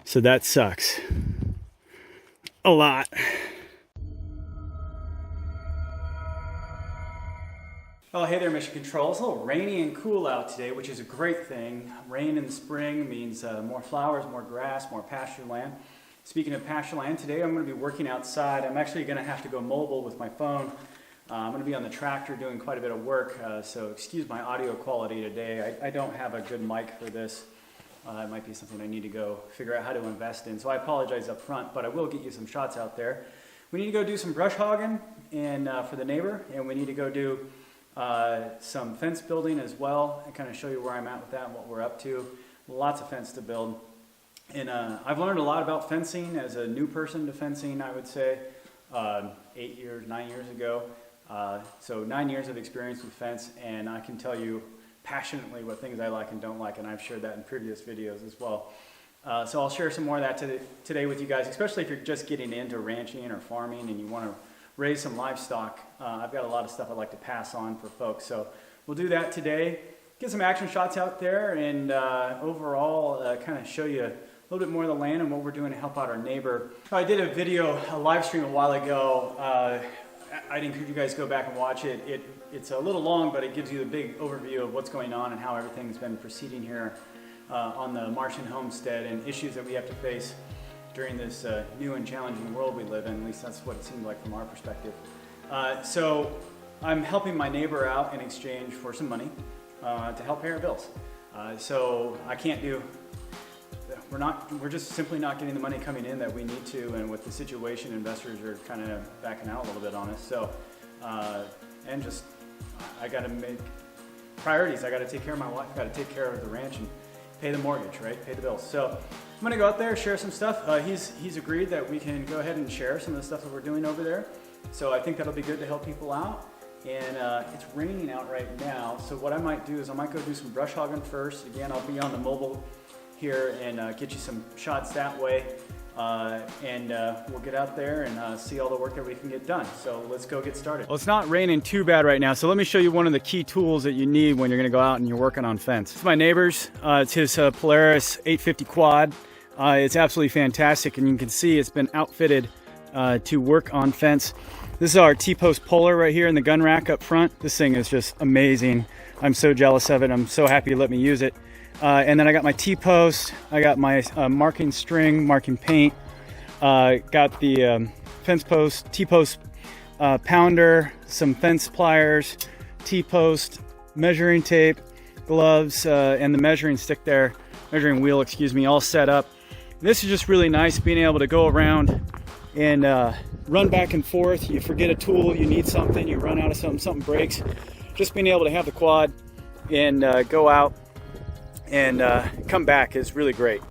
So that sucks a lot. Oh, hey there, Mission Control. It's a little rainy and cool out today, which is a great thing. Rain in the spring means more flowers, more grass, more pasture land. Speaking of pasture land, today I'm going to be working outside. I'm actually going to have to go mobile with my phone. I'm going to be on the tractor doing quite a bit of work, so excuse my audio quality today. I don't have a good mic for this. It might be something I need to go figure out how to invest in, so I apologize up front, but I will get you some shots out there. We need to go do some brush hogging and for the neighbor, and we need to go do some fence building as well, and kind of show you where I'm at with that and what we're up to. Lots of fence to build. And I've learned a lot about fencing as a new person to fencing, I would say, 9 years ago. So 9 years of experience with fence, and I can tell you passionately what things I like and don't like, and I've shared that in previous videos as well. So I'll share some more of that today with you guys, especially if you're just getting into ranching or farming and you want to raise some livestock. I've got a lot of stuff I'd like to pass on for folks, so we'll do that today. Get some action shots out there, and overall kind of show you a little bit more of the land and what we're doing to help out our neighbor. I did a live stream a while ago. I'd encourage you guys to go back and watch it. It's a little long, but it gives you a big overview of what's going on and how everything's been proceeding here on the Martian homestead and issues that we have to face during this new and challenging world we live in. At least that's what it seemed like from our perspective. So I'm helping my neighbor out in exchange for some money to help pay our bills. So I can't do, we're just simply not getting the money coming in that we need to, and with the situation, investors are kind of backing out a little bit on us. So, and just, I gotta make priorities. I gotta take care of my wife, I gotta take care of the ranch and pay the mortgage, right? Pay the bills. So I'm gonna go out there, share some stuff. He's agreed that we can go ahead and share some of the stuff that we're doing over there. So I think that'll be good to help people out. And it's raining out right now. So what I might do is I might go do some brush hogging first. Again, I'll be on the mobile here and get you some shots that way. And we'll get out there and see all the work that we can get done. So let's go get started. Well, it's not raining too bad right now, so let me show you one of the key tools that you need when you're gonna go out and you're working on fence. It's my neighbor's. It's his Polaris 850 quad. It's absolutely fantastic, and you can see it's been outfitted to work on fence. This is our T-post puller right here in the gun rack up front. This thing is just amazing. I'm so jealous of it. I'm so happy you let me use it. And then I got my T-post, I got my marking string, marking paint, got the fence post, T-post pounder, some fence pliers, T-post, measuring tape, gloves, and the measuring stick there, measuring wheel, excuse me, all set up. This is just really nice, being able to go around and run back and forth. You forget a tool, you need something, you run out of something breaks. Just being able to have the quad and go out and come back is really great.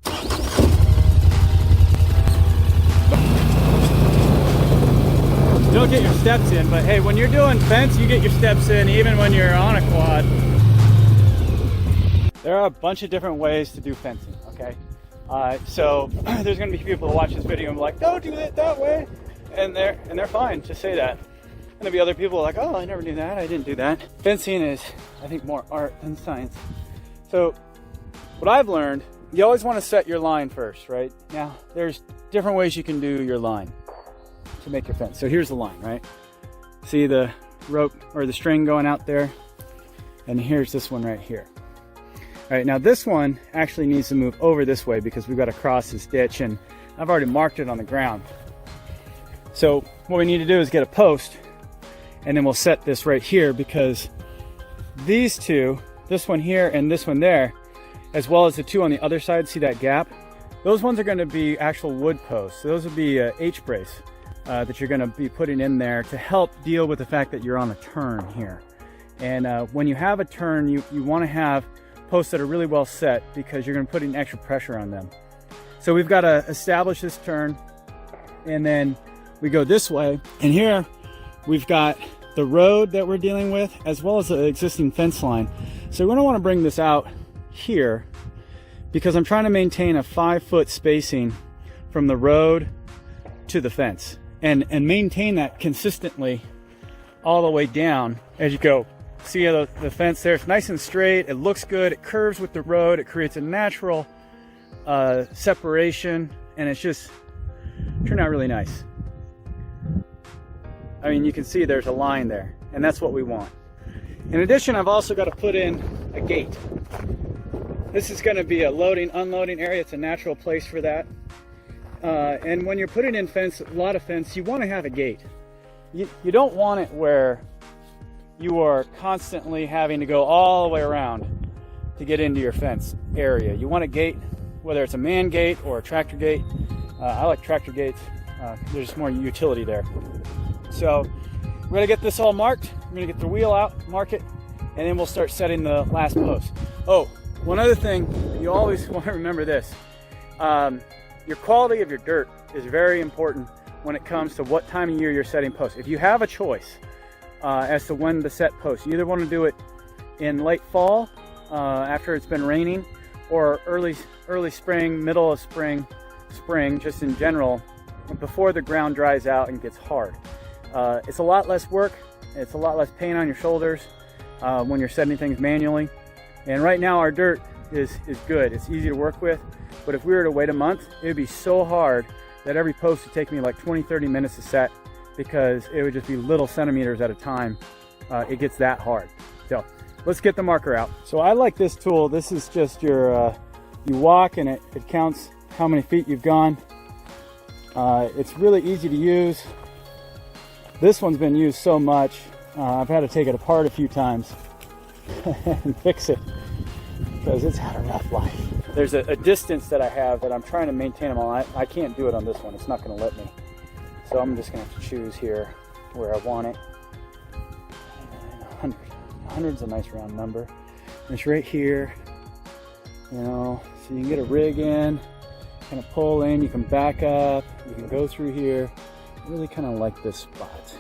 You don't get your steps in, but hey, when you're doing fence, you get your steps in even when you're on a quad. There are a bunch of different ways to do fencing, okay? So there's gonna be people that watch this video and be like, don't do it that way. And they're fine, just say that. And there'll be other people like, oh, I never knew that, I didn't do that. Fencing is, I think, more art than science. So what I've learned, you always want to set your line first, right? Now, there's different ways you can do your line to make your fence. So here's the line, right? See the rope or the string going out there? And here's this one right here. All right, now this one actually needs to move over this way because we've got to cross this ditch, and I've already marked it on the ground. So what we need to do is get a post, and then we'll set this right here, because these two, this one here and this one there, as well as the two on the other side, see that gap? Those ones are going to be actual wood posts. So those would be H-brace that you're going to be putting in there to help deal with the fact that you're on a turn here. And when you have a turn, you want to have posts that are really well set, because you're going to put in extra pressure on them. So we've got to establish this turn, and then we go this way. And here we've got the road that we're dealing with, as well as the existing fence line. So we're going to want to bring this out here, because I'm trying to maintain a 5-foot spacing from the road to the fence, and maintain that consistently all the way down as you go. See the fence there? It's nice and straight, it looks good, it curves with the road, it creates a natural separation, and it's just turned out really nice. I mean, you can see there's a line there, and that's what we want. In addition, I've also got to put in a gate. This is going to be a loading, unloading area. It's a natural place for that. And when you're putting in fence, a lot of fence, you want to have a gate. You don't want it where you are constantly having to go all the way around to get into your fence area. You want a gate, whether it's a man gate or a tractor gate. I like tractor gates. There's more utility there. So we're going to get this all marked. We're going to get the wheel out, mark it, and then we'll start setting the last post. Oh, one other thing, you always want to remember this. Your quality of your dirt is very important when it comes to what time of year you're setting posts. If you have a choice as to when to set posts, you either want to do it in late fall after it's been raining, or early spring, middle of spring, just in general, before the ground dries out and gets hard. It's a lot less work, it's a lot less pain on your shoulders when you're setting things manually. And right now our dirt is good, it's easy to work with, but if we were to wait a month, it would be so hard that every post would take me like 20-30 minutes to set, because it would just be little centimeters at a time. It gets that hard. So let's get the marker out. So I like this tool. This is just your, you walk and it counts how many feet you've gone. It's really easy to use. This one's been used so much, I've had to take it apart a few times and fix it, because it's had a rough life. There's a distance that I have that I'm trying to maintain them on. I can't do it on this one. It's not going to let me. So I'm just going to have to choose here where I want it. 100. 100's a nice round number. And it's right here, you know, so you can get a rig in, kind of pull in, you can back up, you can go through here. I really kind of like this spot.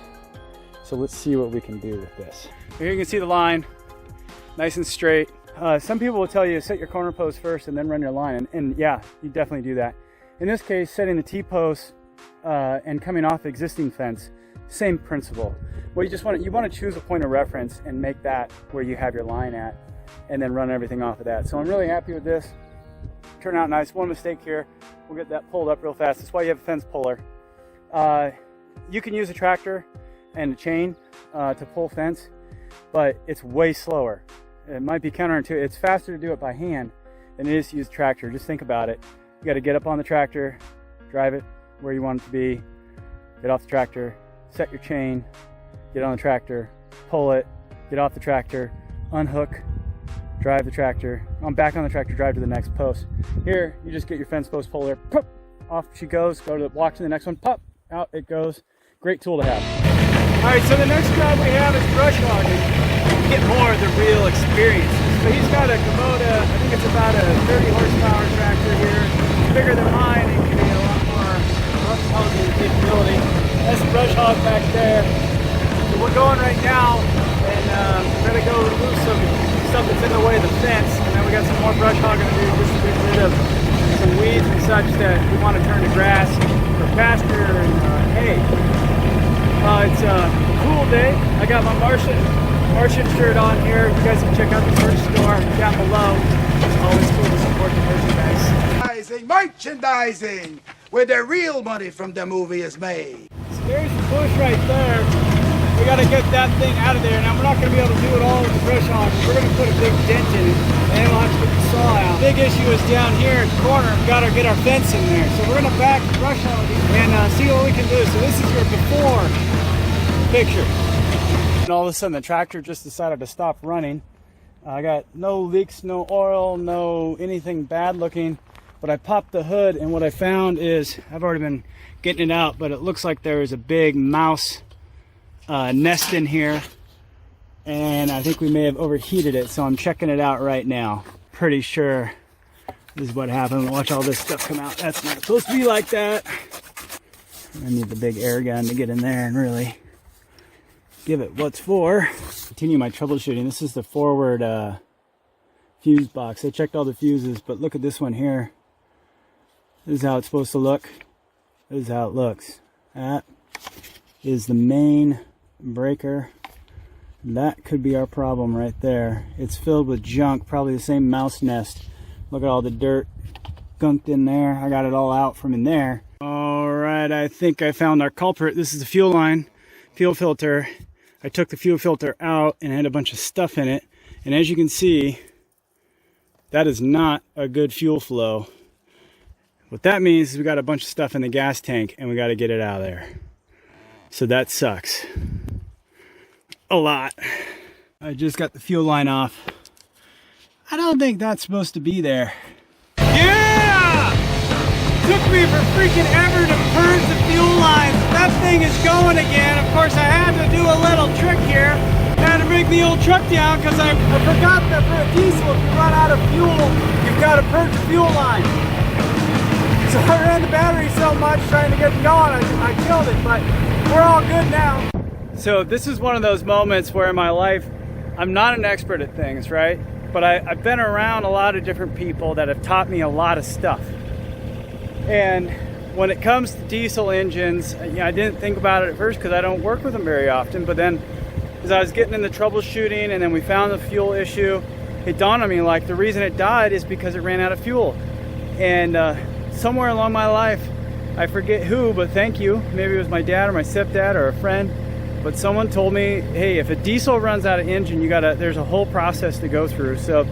So let's see what we can do with this. Here you can see the line, nice and straight. Some people will tell you to set your corner post first and then run your line, and yeah, you definitely do that. In this case, setting the T-post and coming off existing fence, same principle. Well, you want to choose a point of reference and make that where you have your line at, and then run everything off of that. So I'm really happy with this. Turned out nice. One mistake here, we'll get that pulled up real fast. That's why you have a fence puller. You can use a tractor and a chain to pull fence, but it's way slower. It might be counterintuitive. It's faster to do it by hand than it is to use a tractor. Just think about it. You got to get up on the tractor, drive it where you want it to be, get off the tractor, set your chain, get on the tractor, pull it, get off the tractor, unhook, drive the tractor, I'm back on the tractor, drive to the next post. Here, you just get your fence post puller, pop, off she goes, walk to the next one, pop, out it goes. Great tool to have. All right, so the next job we have is brush hogging. Get more of the real experience. So he's got a Kubota, I think it's about a 30 horsepower tractor here, bigger than mine, and can be a lot more brush hogging capability. That's the brush hog back there. So we're going right now, and we're gonna go remove some stuff that's in the way of the fence, and then we got some more brush hogging to do just to get rid of some weeds and such that we want to turn to grass for pasture and hay. It's a cool day. I got my Martian shirt on here. You guys can check out the merch store down below. It's always cool to support the merchandise. Merchandising, where the real money from the movie is made. So there's the bush right there. We got to get that thing out of there. Now we're not going to be able to do it all with the brush hog. We're going to put a big dent in it, and then we'll have to put the saw out. The big issue is down here at the corner. We've got to get our fence in there. So we're going to back the brush hog and see what we can do. So this is your before picture. And all of a sudden the tractor just decided to stop running. I got no leaks, no oil, no anything bad looking, but I popped the hood, and what I found is, I've already been getting it out, but it looks like there is a big mouse nest in here, and I think we may have overheated it, so I'm checking it out right now. Pretty sure this is what happened. Watch all this stuff come out. That's not supposed to be like that. I need the big air gun to get in there and really give it what's for. Continue my troubleshooting. This is the forward fuse box. I checked all the fuses, but look at this one here. This is how it's supposed to look. This is how it looks. That is the main breaker. That could be our problem right there. It's filled with junk, probably the same mouse nest. Look at all the dirt skunked in there. I got it all out from in there. All right, I think I found our culprit. This is the fuel line, fuel filter. I took the fuel filter out and had a bunch of stuff in it. And as you can see, that is not a good fuel flow. What that means is we got a bunch of stuff in the gas tank and we got to get it out of there. So that sucks a lot. I just got the fuel line off. I don't think that's supposed to be there. Yeah! Took me for freaking ever to purge the fuel lines. That thing is going again. Of course, I had to do a little trick here. I had to bring the old truck down because I forgot that for a diesel, if you run out of fuel, you've got to purge the fuel line. So I ran the battery so much trying to get it going, I killed it, but we're all good now. So this is one of those moments where in my life, I'm not an expert at things, right? But I've been around a lot of different people that have taught me a lot of stuff. And when it comes to diesel engines, I didn't think about it at first because I don't work with them very often, but then as I was getting into troubleshooting and then we found the fuel issue, it dawned on me like the reason it died is because it ran out of fuel. And somewhere along my life, I forget who, but thank you, maybe it was my dad or my stepdad or a friend, but someone told me, hey, if a diesel runs out of engine, there's a whole process to go through. So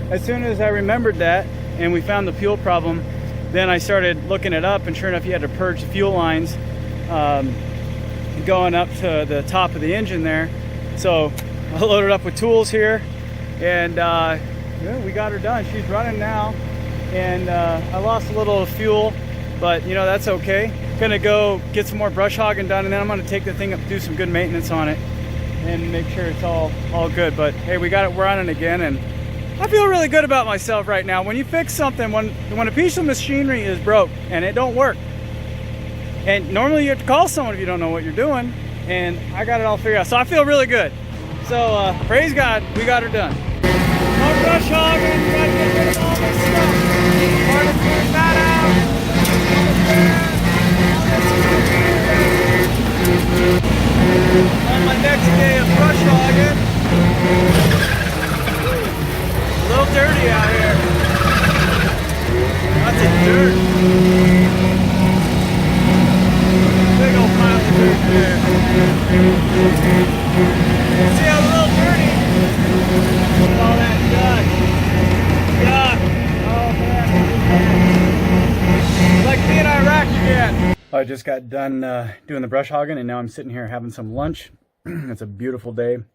as soon as I remembered that and we found the fuel problem, then I started looking it up, and sure enough, you had to purge the fuel lines going up to the top of the engine there. So I loaded up with tools here, and yeah, we got her done. She's running now, and I lost a little fuel, but you know, that's okay. Gonna go get some more brush hogging done, and then I'm gonna take the thing up, do some good maintenance on it, and make sure it's all good. But hey, we got it running again, and I feel really good about myself right now. When you fix something, when a piece of machinery is broke and it don't work, and normally you have to call someone if you don't know what you're doing, and I got it all figured out. So I feel really good. So praise God, we got her done. No brush hogging, try to get rid of all this stuff. Hard to clean that out. On my next day of brush hogging. A little dirty out here. Lots of dirt. Big old pile of dirt there. See how a little dirty? All that dust. Yuck. Oh man. Like being in Iraq again. I just got done doing the brush hogging, and now I'm sitting here having some lunch. It's a beautiful day. I'm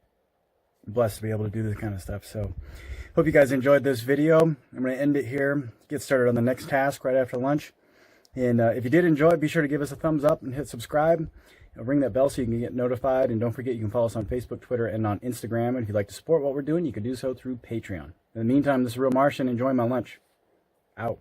blessed to be able to do this kind of stuff. So hope you guys enjoyed this video. I'm going to end it here, get started on the next task right after lunch. And if you did enjoy it, be sure to give us a thumbs up and hit subscribe. Ring that bell so you can get notified. And don't forget, you can follow us on Facebook, Twitter, and on Instagram. And if you'd like to support what we're doing, you can do so through Patreon. In the meantime, this is Real Martian. Enjoy my lunch. Out.